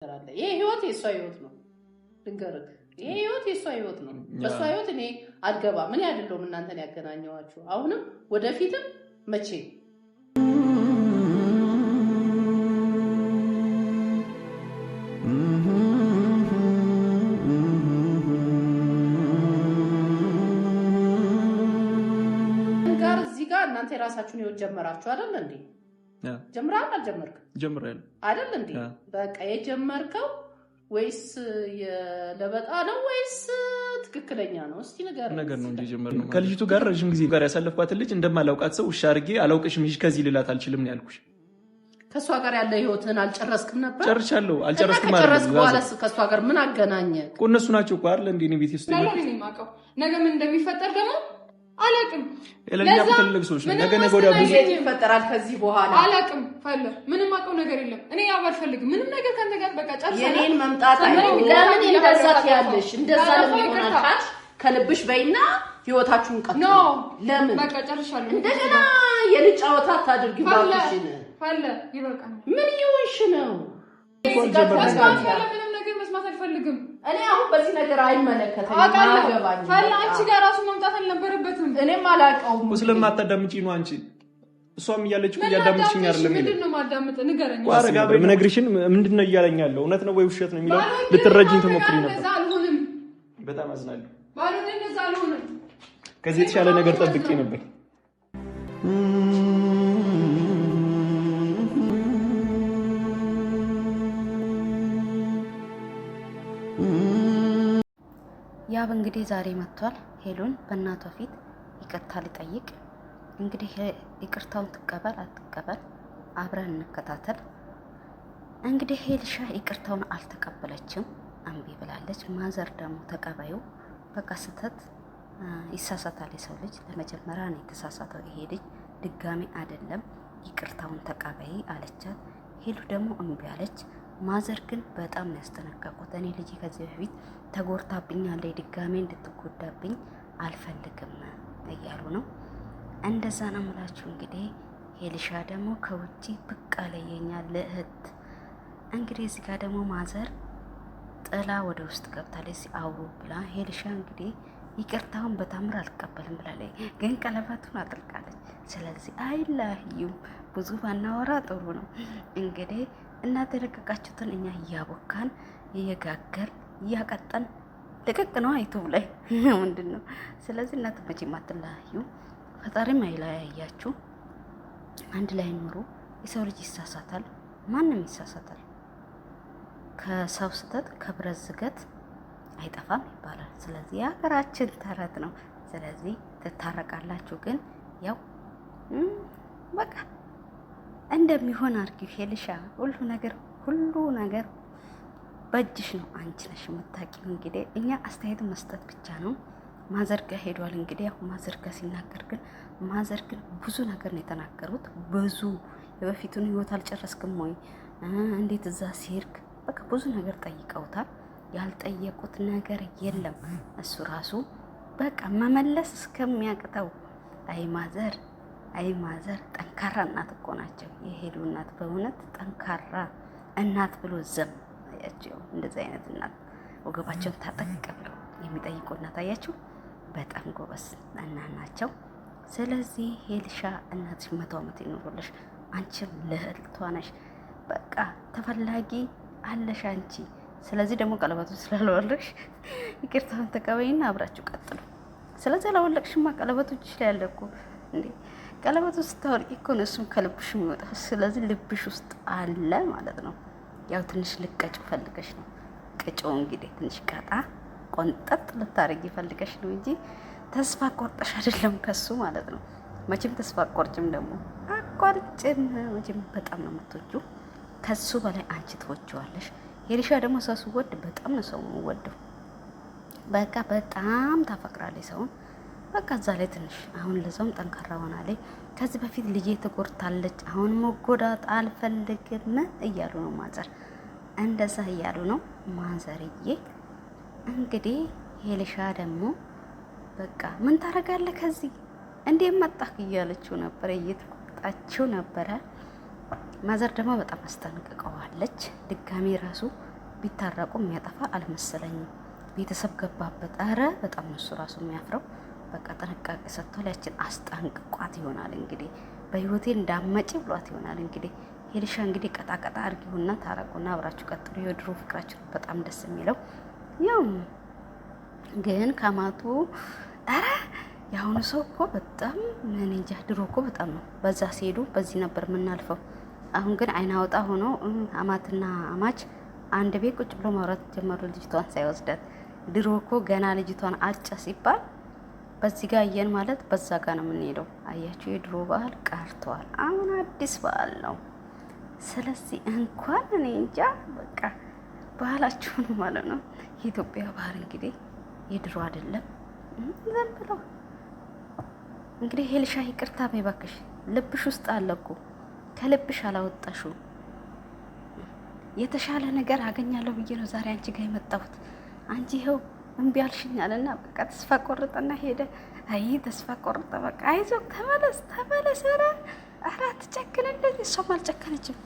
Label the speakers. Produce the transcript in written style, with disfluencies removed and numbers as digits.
Speaker 1: ይሄ ህይወት የሷ ህይወት ነው ድንገርክ ይሄ ህይወት የሷ ህይወት ነው በሷ ህይወት እኔ አልገባ ምን ያደለው እናንተን ያገናኘዋችሁ አሁንም ወደፊትም መቼ ጋር እዚህ ጋር እናንተ የራሳችሁን ህይወት ጀመራችሁ አይደል እንዴ ጀምራል አልጀመርክ
Speaker 2: ጀምራል
Speaker 1: አይደል እንዴ በቃ የጀመርከው ወይስ የለበጣ ነው ወይስ ትክክለኛ ነው እስቲ ነገር
Speaker 2: ነው እንጂ ጀመርነው ከልጅቱ ጋር ረጅም ጊዜ ጋር ያሳለፍኳት ልጅ እንደማላውቃት ሰው እሺ አርጌ አላውቅሽም ይሽ ከዚህ ልላት አልችልም ነው ያልኩሽ
Speaker 1: ከሷ ጋር ያለ ህይወትን አልጨረስክም ነበር
Speaker 2: ጨርቻለሁ አልጨረስኩም ማለት
Speaker 1: ጨረስኩ ዋለስ ከሷ ጋር ምን አገናኘ
Speaker 2: እነሱ ናቸው እኮ አይደል እንዴ ነው ቤት ውስጥ
Speaker 3: ነው ማቀው ነገ ምን እንደሚፈጠር ደግሞ አላቅም
Speaker 2: ለኛ በትልቅ ሰዎች ነገ ወዲያ ብዙ
Speaker 1: ይፈጠራል ከዚህ በኋላ
Speaker 3: አላቅም ፈለ ምንም አቀው ነገር የለም እኔ ያው አልፈልግም ምንም ነገር ካንተ ጋር በቃ ጨርሰናል
Speaker 1: የኔን መምጣት አይደለም ለምን እንደዛት ያለሽ እንደዛ ለምን ይሆናልሽ ከልብሽ በይና ህይወታችሁን ቀጥሉ ለምን
Speaker 3: በቃ ጨርሻለሁ
Speaker 1: እንደገና የልጫወታ ታድርጊ ባክሽ
Speaker 3: ፈለ ይበቃል
Speaker 1: ምን ይሆንሽ ነው
Speaker 3: ምንም ነገር መስማት አልፈልግም
Speaker 1: እኔ አሁን በዚህ ነገር አይመለከተኝም አገባኝ
Speaker 3: ፈለ አንቺ ጋር ራሱ መምጣት አልነበረበትም
Speaker 1: እኔም አላውቀውም
Speaker 2: ስለማታዳምጪ ነው አንቺ እሷም እያለች እያዳምጥሽኝ አይደለም
Speaker 3: ምንድነው ማዳምጥ ንገረኝ
Speaker 2: ዋረጋ በመነግርሽን ምንድነው እያለኛለሁ እውነት ነው ወይ ውሸት ነው የሚለው ልትረጂኝ ተሞክሪ ነበር በጣም አዝናለሁ
Speaker 3: ባሉን እንደዛ አልሆነም
Speaker 2: ከዚህ የተሻለ ነገር ጠብቄ ነበር
Speaker 4: ያብ እንግዲህ ዛሬ መጥቷል ሄሉን በእናቷ ፊት ይቅርታ ሊጠይቅ እንግዲህ ይቅርታውን ትቀበል አትቀበል አብረን እንከታተል እንግዲህ ሄልሻ ይቅርታውን አልተቀበለችም አንቢ ብላለች ማዘር ደግሞ ተቀባዩ በቃ ስተት ይሳሳታል የሰው ልጅ ለመጀመሪያ ነው የተሳሳተው ይሄ ልጅ ድጋሚ አይደለም ይቅርታውን ተቀበይ አለቻት ሄሉ ደግሞ እንቢ አለች ማዘር ግን በጣም ነው ያስተነቀቁት እኔ ልጅ ከዚህ በፊት ተጎርታብኛለች ድጋሚ እንድትጎዳብኝ አልፈልግም እያሉ ነው እንደዛ ነው ማለት እንግዲህ ሄልሻ ደግሞ ከውጪ ብቅ አለየኛል ለእህት እንግዲህ እዚህ ጋር ደግሞ ማዘር ጥላ ወደ ውስጥ ገብታለች አውሩ ብላ ሄልሻ እንግዲህ ይቅርታውን በታምር አልቀበልም ብላለች ግን ቀለበቱን አጥልቃለች ስለዚህ አይላህዩም ብዙ ባናወራ ጥሩ ነው እንግዲህ እናንተ ለቀቃችሁትን እኛ እያቦካን እየጋገር እያቀጠን ለቀቅ ነው አይተው ላይ ምንድነው ስለዚህ እናንተ መቼም አትላዩ ፈጣሪም አይለያያችሁ አንድ ላይ ኑሩ የሰው ልጅ ይሳሳታል ማንንም ይሳሳታል ከሰው ስተት ከብረት ዝገት አይጠፋም ይባላል ስለዚህ የሀገራችን ተረት ነው ስለዚህ ትታረቃላችሁ ግን ያው በቃ እንደሚሆን አርጊው ሄልሻ ሁሉ ነገር በእጅሽ ነው አንቺ ነሽ የምታውቂው እንግዲህ እኛ አስተያየት መስጠት ብቻ ነው ማዘር ጋር ሄዷል እንግዲህ ያው ማዘር ጋር ሲናገር ግን ማዘር ግን ብዙ ነገር ነው የተናገሩት ብዙ የበፊቱን ህይወት አልጨረስክም ወይ እንዴት እዛ ሲርክ በቃ ብዙ ነገር ጠይቀውታል ያልጠየቁት ነገር የለም እሱ ራሱ በቃ መመለስ እስከሚያቅተው አይ ማዘር ጠንካራ እናት እኮ ናቸው የሄሉ እናት በእውነት ጠንካራ እናት ብሎ ዘም አያችሁ እንደዚህ አይነት እናት ወገባቸውን ታጠቅ ብለው የሚጠይቁ እናት አያችሁ በጣም ጎበስ እናት ናቸው ስለዚህ ሄልሻ እናትሽ 100 ዓመት ይኖርልሽ አንቺም ለህልቷ ነሽ በቃ ተፈላጊ አለሽ አንቺ ስለዚህ ደግሞ ቀለበቱ ስላልወለቅሽ ይቅርታውን ተቀበይና አብራችሁ ቀጥሉ ስለዚህ አላወለቅሽማ ቀለበቱ ይችላል እኮ እንዴ ቀለበቱ ስታወልቂ እኮ ነው እሱም ከልብሽ የሚወጣው ስለዚህ ልብሽ ውስጥ አለ ማለት ነው ያው ትንሽ ልቀጭ ፈልገሽ ነው ቅጭው እንግዲህ ትንሽ ቀጣ ቆንጠጥ ልታረጊ ፈልገሽ ነው እንጂ ተስፋ ቆርጠሽ አይደለም ከሱ ማለት ነው መቼም ተስፋ ቆርጭም ደግሞ አቆርጭም መቼም በጣም ነው የምትወጂው ከሱ በላይ አንቺ ትወጂዋለሽ ሄልሻ ደግሞ ሰው ወድ በጣም ነው ሰው ወደው በቃ በጣም ታፈቅራለች ሰውን በቃ እዛ ላይ ትንሽ አሁን ለዛውም ጠንካራ ሆናለች ከዚህ በፊት ልጄ ተጎርታለች አሁን መጎዳት አልፈልግም እያሉ ነው ማዘር እንደዛ እያሉ ነው ማዘርዬ እንግዲህ ሄልሻ ደግሞ በቃ ምን ታረጋለህ ከዚህ እንዴ መጣክ እያለችው ነበር እየተቆጣችው ነበረ ማዘር ደግሞ በጣም አስጠንቅቀዋለች ድጋሚ ራሱ ቢታረቁ የሚያጠፋ አልመሰለኝም። ቤተሰብ ገባበት። አረ በጣም እሱ ራሱ የሚያፍረው በቃ ጥንቃቄ ሰጥቷል። ያችን አስጠንቅቋት ይሆናል እንግዲህ በህይወቴ እንዳመጪ ብሏት ይሆናል እንግዲህ። ሄልሻ እንግዲህ ቀጣቀጣ አርጊውና ታረቁና አብራችሁ ቀጥሉ። የድሮ ፍቅራችሁ በጣም ደስ የሚለው ያው ግን ከማቱ አረ የአሁኑ ሰው እኮ በጣም ምን እንጃ። ድሮ እኮ በጣም ነው በዛ ሲሄዱ በዚህ ነበር የምናልፈው። አሁን ግን አይን አውጣ ሆኖ አማትና አማች አንድ ቤት ቁጭ ብሎ ማውራት ጀመሩ፣ ልጅቷን ሳይወስዳት። ድሮ እኮ ገና ልጅቷን አጨ ሲባል በዚህ ጋር አየን ማለት በዛ ጋር ነው የምንሄደው። አያችሁ የድሮ ባህል ቀርቷል። አሁን አዲስ ባህል ነው። ስለዚህ እንኳን እኔ እንጃ በቃ ባህላችሁ ነው ማለት ነው። የኢትዮጵያ ባህል እንግዲህ የድሮ አይደለም። ዝም ብሎ እንግዲህ ሄልሻ ይቅርታ በይ እባክሽ። ልብሽ ውስጥ አለ እኮ ከልብሽ አላወጣሽው። የተሻለ ነገር አገኛለሁ ብዬ ነው ዛሬ አንቺ ጋር የመጣሁት። አንቺ ይኸው እምቢ አልሽኛልና በቃ ተስፋ ቆርጠና ሄደ። አይ ተስፋ ቆርጠ በቃ አይዞህ ተመለስ። ኧረ አትጨክን እንደዚህ። እሷም አልጨከነችም።